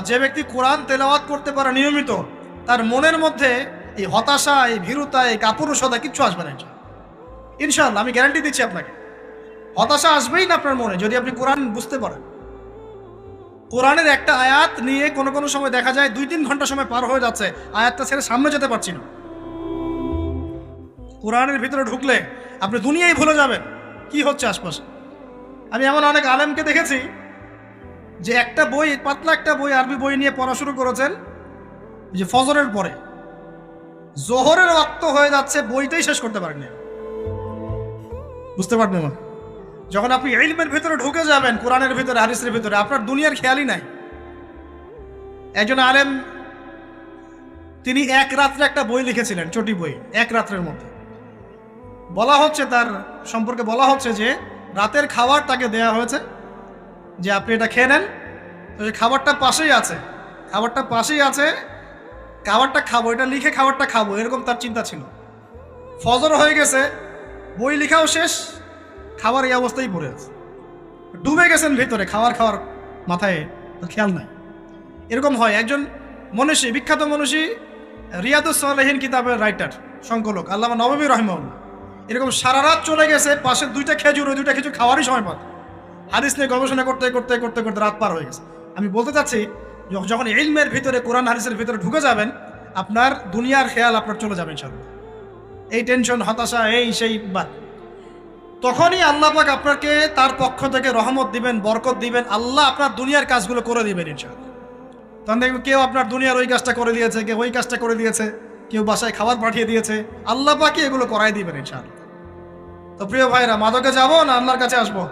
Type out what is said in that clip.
যে ব্যক্তি কোরআন তেলাওয়াত করতে পারে নিয়মিত, তার মনের মধ্যে এই হতাশা, এই ভীরুতা, এই কাপুরুষতা কিচ্ছু আসবে না ইনশাআল্লাহ। আমি গ্যারান্টি দিচ্ছি আপনাকে, হতাশা আসবেই না আপনার মনে যদি আপনি কোরআন বুঝতে পারেন। কোরআনের একটা আয়াত নিয়ে কোনো কোনো সময় দেখা যায় 2-3 ঘন্টা সময় পার হয়ে যাচ্ছে, আয়াতটা ছেড়ে সামনে যেতে পারছি না। কোরআনের ভিতরে ঢুকলে আপনি দুনিয়ায় ভুলে যাবেন কি হচ্ছে আশপাশে। আমি এমন অনেক আলেমকে দেখেছি যে একটা বই, পাতলা একটা বই, আরবি বই নিয়ে পড়া শুরু করেছেন যে ফজরের পরে, জোহরের ওয়াক্ত হয়ে যাচ্ছে, বইটাই শেষ করতে পারেননি। বুঝতে পারবেন না? যখন আপনি ইলমের ভিতরে ঢুকে যাবেন, কোরআনের ভিতরে, হাদিসের ভিতরে, আপনার দুনিয়ার খেয়ালই নাই। একজন আলেম, তিনি এক রাত্রে একটা বই লিখেছিলেন, চটি বই, এক রাত্রের মধ্যে। বলা হচ্ছে, তার সম্পর্কে বলা হচ্ছে যে রাতের খাবার তাকে দেয়া হয়েছে যে আপনি এটা খেয়ে নেন। তো খাবারটা পাশেই আছে, খাবারটা পাশেই আছে, খাবারটা খাবো, এটা লিখে খাবারটা খাবো, এরকম তার চিন্তা ছিল। ফজর হয়ে গেছে, বই লেখাও শেষ, খাবার এই অবস্থায় পড়ে আছে, ডুবে গেছেন ভিতরে, খাওয়ার মাথায় খেয়াল নাই। এরকম হয়। একজন মনীষী, বিখ্যাত মনীষী, রিয়াদুস সালেহীন কিতাবের রাইটার, সংকলক আল্লামা নববী রাহিমাহুল্লাহ, এরকম সারা রাত চলে গেছে, পাশে ওই দুইটা খেজুর খাওয়ারই সময় পাত, হাদিস নিয়ে গবেষণা করতে করতে করতে করতে রাত পার হয়ে গেছে। আমি বলতে চাচ্ছি, যখন ইলমের ভিতরে, কোরআন হাদিসের ভিতরে ঢুকে যাবেন, আপনার দুনিয়ার খেয়াল আপনার চলে যাবে ইনশাআল্লাহ। এই টেনশন, হতাশা, এই সেই বাদ, তখনই আল্লাহ পাক আপনাকে তার পক্ষ থেকে রহমত দিবেন, বরকত দিবেন, আল্লাহ আপনার দুনিয়ার কাজগুলো করে দিবেন ইনশাআল্লাহ। তখন দেখবেন কেউ আপনার দুনিয়ার ওই কাজটা করে দিয়েছে, কেউ ওই কাজটা করে দিয়েছে, কেউ বাসায় খাবার পাঠিয়ে দিয়েছে, আল্লাহ পাকই এগুলো করাই দিবেন ইনশাআল্লাহ। তো প্রিয় ভাইরা, মাদকে যাবো না আল্লাহর কাছে আসবো?